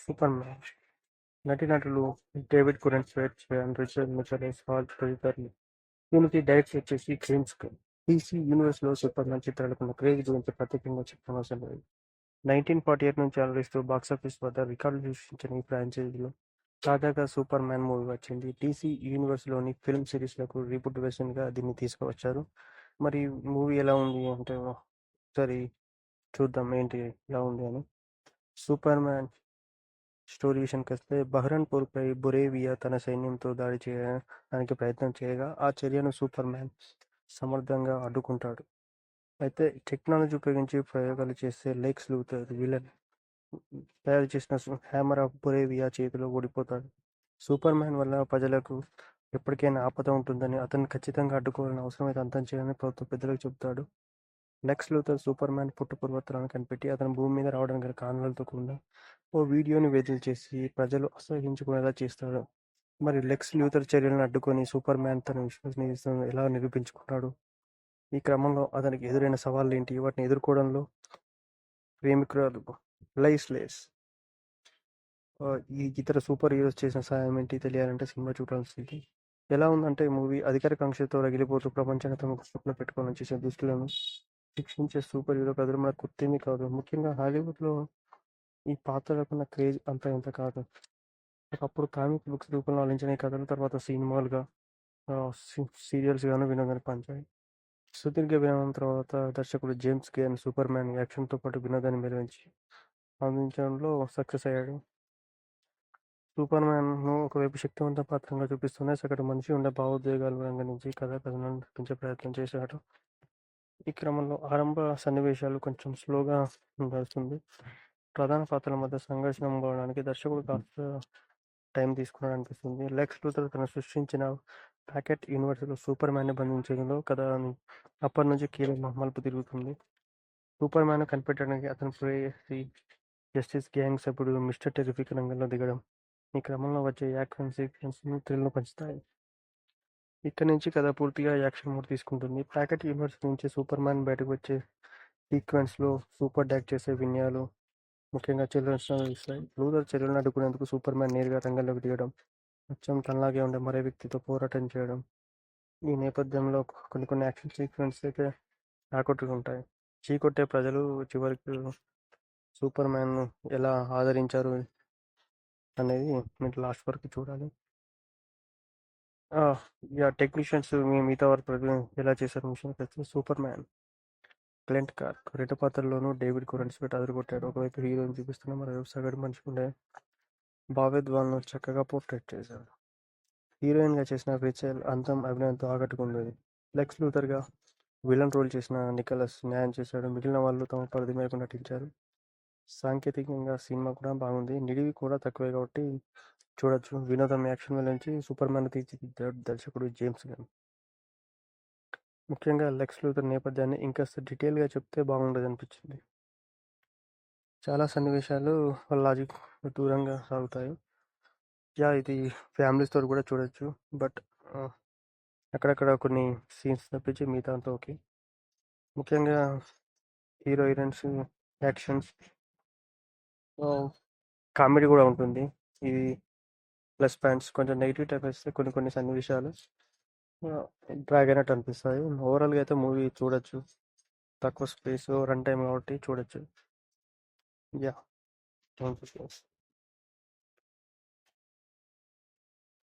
Super man నటీనటులు David కురెన్స్వెట్ and Richard మిచలెస్ hall తదితరులు. దీనికి డైరెక్ట్ వచ్చేసి క్రేమ్స్. DC యూనివర్స్లో సూపర్ మ్యాన్ చిత్రాలకు ఉన్న క్రేజ్ గురించి ప్రత్యేకంగా చెప్పనవసరం లేదు. 1948 నుంచి అలరిస్తూ బాక్సాఫీస్ వద్ద రికార్డులు సృష్టించిన ఈ ఫ్రాంచైజీలో తాజాగా సూపర్ మ్యాన్ మూవీ వచ్చింది. DC యూనివర్స్లోని ఫిల్మ్ సిరీస్లకు రీబూట్ వెర్షన్గా దీన్ని తీసుకువచ్చారు. మరి మూవీ ఎలా ఉంది అంటే ఒకసారి చూద్దాం ఏంటి ఎలా ఉంది అని. సూపర్ మ్యాన్ స్టోరీ విషయానికొస్తే బహ్రన్పూర్పై బొరేవియా తన సైన్యంతో దాడి చేయడానికి ప్రయత్నం చేయగా ఆ చర్యను సూపర్ మ్యాన్ సమర్థంగా అడ్డుకుంటాడు. అయితే టెక్నాలజీ ఉపయోగించి ప్రయోగాలు చేస్తే లెక్స్ లూథర్ విలన్ తయారు చేసిన హ్యామర్ ఆఫ్ బొరేవియా చేతిలో ఓడిపోతాడు. సూపర్ మ్యాన్ వల్ల ప్రజలకు ఎప్పటికైనా ఆపద ఉంటుందని, అతన్ని ఖచ్చితంగా అడ్డుకోవాలని, అవసరమైతే అంతం చేయాలని ప్రభుత్వ పెద్దలకు చెబుతాడు. లెక్స్ లూథర్ సూపర్ మ్యాన్ పుట్టుపూర్వోత్తరాలను కనిపెట్టి అతను భూమి మీద రావడానికి గల కారణాలతో కూడిన ఓ వీడియోని విడుదల చేసి ప్రజలు అసహ్యించుకునేలా చేస్తాడు. మరి లెక్స్ లూథర్ చర్యలను అడ్డుకొని సూపర్ మ్యాన్ తన విశ్వసనీయతను ఎలా నిరూపించుకున్నాడు? ఈ క్రమంలో అతనికి ఎదురైన సవాళ్ళు ఏంటి? వాటిని ఎదుర్కోవడంలో ప్రేమికురాలు లైస్ లేస్ ఈ ఇతర సూపర్ హీరోస్ చేసిన సహాయం ఏంటి తెలియాలంటే సినిమా చూడాల్సింది. ఎలా ఉందంటే మూవీ అధికార కాంక్షతో రగిలిపోతూ ప్రపంచాన్ని తమ స్వప్న పెట్టుకోవాలని చేసే దుస్తులను శిక్షించే సూపర్ హీరో కథలు మనకు కొత్తేమీ కాదు. ముఖ్యంగా హాలీవుడ్లో ఈ పాత్రలకున్న క్రేజ్ అంతా ఇంత కాదు. ఒకప్పుడు కామిక్ బుక్స్ రూపంలో ఆలోచించిన ఈ కథలు తర్వాత సినిమాలుగా, సీరియల్స్ గాను వినోదానికి పంచాయి. సుదీర్ఘ విరామం తర్వాత దర్శకుడు జేమ్స్ గన్ సూపర్ మ్యాన్ యాక్షన్తో పాటు వినోదాన్ని మెరుగించి అందించడంలో సక్సెస్ అయ్యాడు. సూపర్ మ్యాన్ను ఒకవైపు శక్తివంత పాత్రగా చూపిస్తూనే సగటు మనిషి ఉండే భావోద్వేగాలు రంగరించి కథను నడిపించే ప్రయత్నం చేశాడు. ఈ క్రమంలో ఆరంభ సన్నివేశాలు కొంచెం స్లోగా నడుస్తుంది. ప్రధాన పాత్రల మధ్య సంఘర్షణ మొదలవడానికి దర్శకుడు కాస్త టైం తీసుకున్నాడు అనిపిస్తుంది. లెక్స్ లూథర్ తను సృష్టించిన ప్యాకెట్ యూనివర్స్లో సూపర్ మ్యాన్ని బంధించడంలో కథ అప్పటి నుంచి కీలక మలుపు తిరుగుతుంది. సూపర్ మ్యాన్ కనిపెట్టడానికి అతను ప్రేయసి జస్టిస్ గ్యాంగ్ సభ్యుడు మిస్టర్ టెరిఫిక్ రంగంలో దిగడం, ఈ క్రమంలో వచ్చే యాక్షన్ సీక్వెన్స్ థ్రిల్ను పెంచుతాయి. ఇక్కడి నుంచి కథ పూర్తిగా యాక్షన్ మోడ్ తీసుకుంటుంది. ప్యాకెట్ యూనివర్స్ నుంచి సూపర్ మ్యాన్ బయటకు వచ్చే సీక్వెన్స్లో సూపర్ డాక్ చేసే విన్యాలు ముఖ్యంగా చిల్డ్రన్స్ ఇస్తాయి. లూథర్ చర్యలను అడ్డుకునేందుకు సూపర్ మ్యాన్ నేరుగా రంగంలోకి దిగడం, అచ్చం తనలాగే ఉండే మరో వ్యక్తితో పోరాటం చేయడం, ఈ నేపథ్యంలో కొన్ని యాక్షన్ సీక్వెన్స్ అయితే ఆకట్టుకుంటాయి. చీకొట్టే ప్రజలు చివరికి సూపర్ మ్యాన్ను ఎలా ఆదరించారు అనేది మీరు లాస్ట్ వరకు చూడాలి. టెక్నీషియన్స్ మిగతా వారు ఎలా చేశారు విషయానికి వస్తే సూపర్ మ్యాన్ క్లెంట్ కార్క్ రెండు పాత్రల్లోనూ డేవిడ్ కురెన్స్వెట్ అదరగొట్టాడు. ఒకవైపు హీరోని చూపిస్తున్న మరోవైపు సగటు మనిషి ఉండే భావోద్వేగాలను చక్కగా పోర్ట్రేట్ చేశాడు. హీరోయిన్గా చేసిన రిచెల్ అందం అభినయంతో ఆకట్టుకుంది. లెక్స్ లూథర్గా విలన్ రోల్ చేసిన నికోలస్ న్యాయం చేశాడు. మిగిలిన వాళ్ళు తమ పరిధి మేరకు నటించారు. సాంకేతికంగా సినిమా కూడా బాగుంది. నిడివి కూడా తక్కువే కాబట్టి చూడొచ్చు. వినోదం, యాక్షన్ నుంచి సూపర్ మ్యాన్ తీర్చిదిద్దాడు దర్శకుడు జేమ్స్ గన్. ముఖ్యంగా లెక్స్ లూథర్ నేపథ్యాన్ని ఇంకాస్త డీటెయిల్గా చెప్తే బాగుండేది అనిపించింది. చాలా సన్నివేశాలు లాజిక్ దూరంగా సాగుతాయి. ఇది ఫ్యామిలీస్తో కూడా చూడొచ్చు. బట్ అక్కడక్కడ కొన్ని సీన్స్ తప్పించి మిగతా అంతా ఓకే. ముఖ్యంగా హీరో హీరోయిన్స్ యాక్షన్స్, కామెడీ కూడా ఉంటుంది. ఇది ప్లస్ పాయింట్స్. కొంచెం నెగిటివ్ టైప్ వేస్తే కొన్ని సన్నివేశాలు డ్రాగ్ అయినట్టు అనిపిస్తాయి. ఓవరాల్గా అయితే మూవీ చూడొచ్చు. తక్కువ స్పేస్ రన్ టైం కాబట్టి చూడొచ్చు. Thank you.